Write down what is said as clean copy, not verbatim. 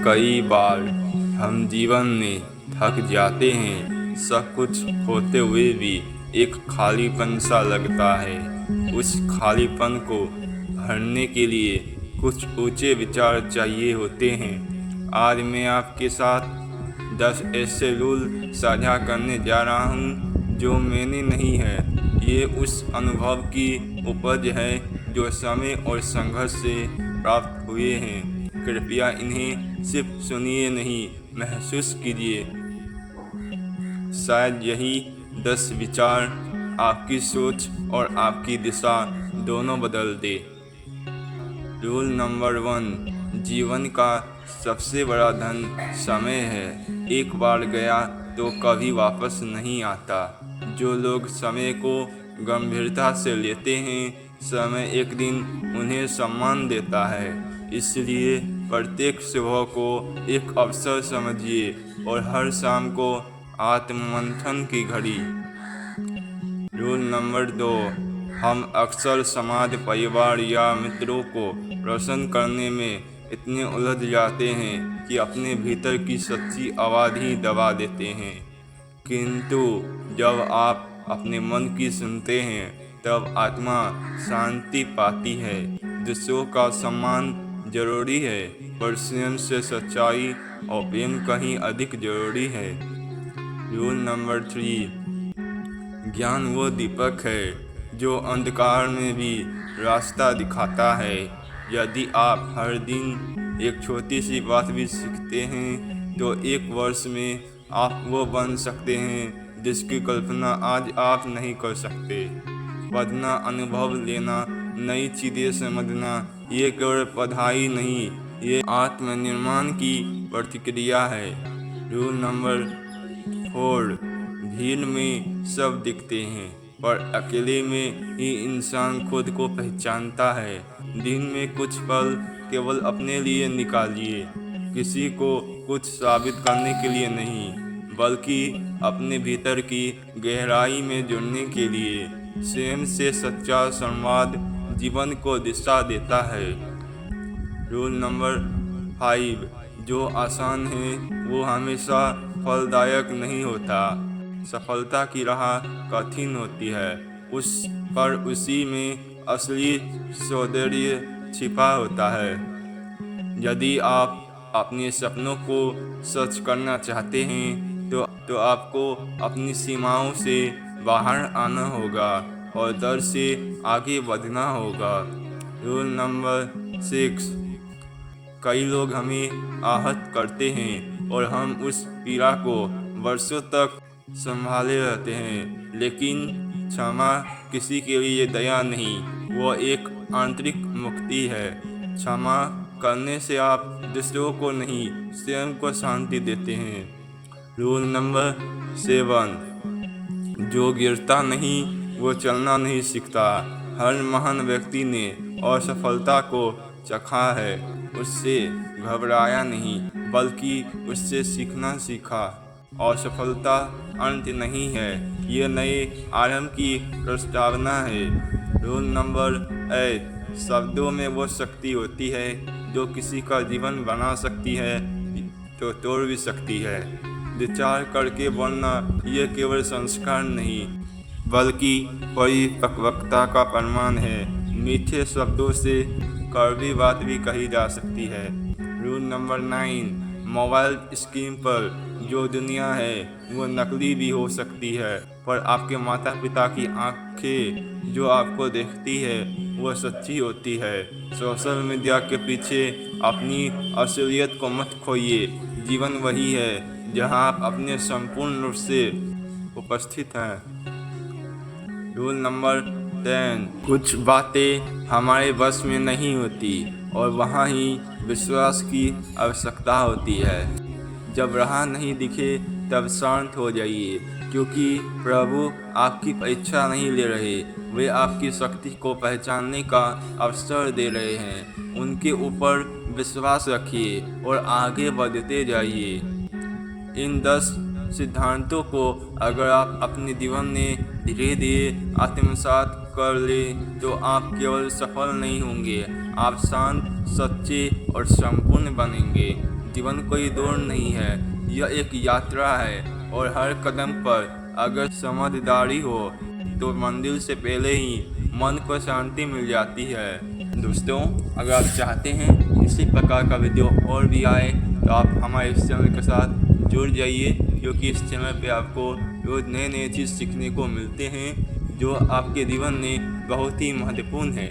कई बार हम जीवन में थक जाते हैं, सब कुछ होते हुए भी एक खालीपन सा लगता है। उस खालीपन को भरने के लिए कुछ ऊंचे विचार चाहिए होते हैं। आज मैं आपके साथ 10 ऐसे रूल साझा करने जा रहा हूँ जो मैंने नहीं है। ये उस अनुभव की उपज है जो समय और संघर्ष से प्राप्त हुए हैं। कृपया इन्हें सिर्फ सुनिए नहीं, महसूस कीजिए। शायद यही 10 विचार आपकी सोच और आपकी दिशा दोनों बदल दे। रूल नंबर 1, जीवन का सबसे बड़ा धन समय है। एक बार गया तो कभी वापस नहीं आता। जो लोग समय को गंभीरता से लेते हैं, समय एक दिन उन्हें सम्मान देता है। इसलिए प्रत्येक सुबह को एक अवसर समझिए और हर शाम को आत्ममंथन की घड़ी। रूल नंबर 2, हम अक्सर समाज, परिवार या मित्रों को प्रसन्न करने में इतने उलझ जाते हैं कि अपने भीतर की सच्ची आवाज़ ही दबा देते हैं। किंतु जब आप अपने मन की सुनते हैं, तब आत्मा शांति पाती है। दूसरों का सम्मान जरूरी है, पर स्वयं से सच्चाई और प्रेम कहीं अधिक जरूरी है। रूल नंबर 3, ज्ञान वो दीपक है जो अंधकार में भी रास्ता दिखाता है। यदि आप हर दिन एक छोटी सी बात भी सीखते हैं, तो एक वर्ष में आप वो बन सकते हैं जिसकी कल्पना आज आप नहीं कर सकते। पढ़ना, अनुभव लेना, नई चीज़ें समझना, ये केवल पढ़ाई नहीं, ये आत्मनिर्माण की प्रतिक्रिया है। रूल नंबर 4, भीड़ में सब दिखते हैं, पर अकेले में ही इंसान खुद को पहचानता है। दिन में कुछ पल केवल अपने लिए निकालिए, किसी को कुछ साबित करने के लिए नहीं, बल्कि अपने भीतर की गहराई में जुड़ने के लिए। स्वयं से सच्चा संवाद जीवन को दिशा देता है। रूल नंबर 5, जो आसान है वो हमेशा फलदायक नहीं होता। सफलता की राह कठिन होती है, उसी में असली सौंदर्य छिपा होता है। यदि आप अपने सपनों को सच करना चाहते हैं, तो आपको अपनी सीमाओं से बाहर आना होगा और डर से आगे बढ़ना होगा। रूल नंबर 6, कई लोग हमें आहत करते हैं और हम उस पीड़ा को वर्षों तक संभाले रहते हैं। लेकिन क्षमा किसी के लिए दया नहीं, वो एक आंतरिक मुक्ति है। क्षमा करने से आप दूसरों को नहीं, स्वयं को शांति देते हैं। रूल नंबर 7, जो गिरता नहीं वो चलना नहीं सीखता। हर महान व्यक्ति ने असफलता को चखा है, उससे घबराया नहीं, बल्कि उससे सीखना सीखा। असफलता अंत नहीं है, ये नए आरंभ की प्रस्तावना है। रूल नंबर 8, शब्दों में वो शक्ति होती है जो किसी का जीवन बना सकती है तो तोड़ भी सकती है। विचार करके बोलना ये केवल संस्कार नहीं, बल्कि परिपक्वता का प्रमाण है। मीठे शब्दों से कड़वी बात भी कही जा सकती है। रूल नंबर 9, मोबाइल स्क्रीन पर जो दुनिया है वो नकली भी हो सकती है, पर आपके माता पिता की आंखें जो आपको देखती है वो सच्ची होती है। सोशल मीडिया के पीछे अपनी असलियत को मत खोइए। जीवन वही है जहां आप अपने संपूर्ण रूप से उपस्थित हैं। रूल नंबर 10, कुछ बातें हमारे बस में नहीं होती और वहाँ ही विश्वास की आवश्यकता होती है। जब राह नहीं दिखे तब शांत हो जाइए, क्योंकि प्रभु आपकी परीक्षा नहीं ले रहे, वे आपकी शक्ति को पहचानने का अवसर दे रहे हैं। उनके ऊपर विश्वास रखिए और आगे बढ़ते जाइए। इन 10 सिद्धांतों को अगर आप अपने जीवन में धीरे धीरे आत्मसात कर ले, तो आप केवल सफल नहीं होंगे, आप शांत, सच्चे और संपूर्ण बनेंगे। जीवन कोई दौड़ नहीं है, यह एक यात्रा है और हर कदम पर अगर समझदारी हो तो मंजिल से पहले ही मन को शांति मिल जाती है। दोस्तों, अगर आप चाहते हैं इसी प्रकार का वीडियो और भी आए तो आप हमारे इस चैनल के साथ जुड़ जाइए, क्योंकि इस चैनल पे आपको रोज़ नए नए चीज़ सीखने को मिलते हैं जो आपके जीवन में बहुत ही महत्वपूर्ण है।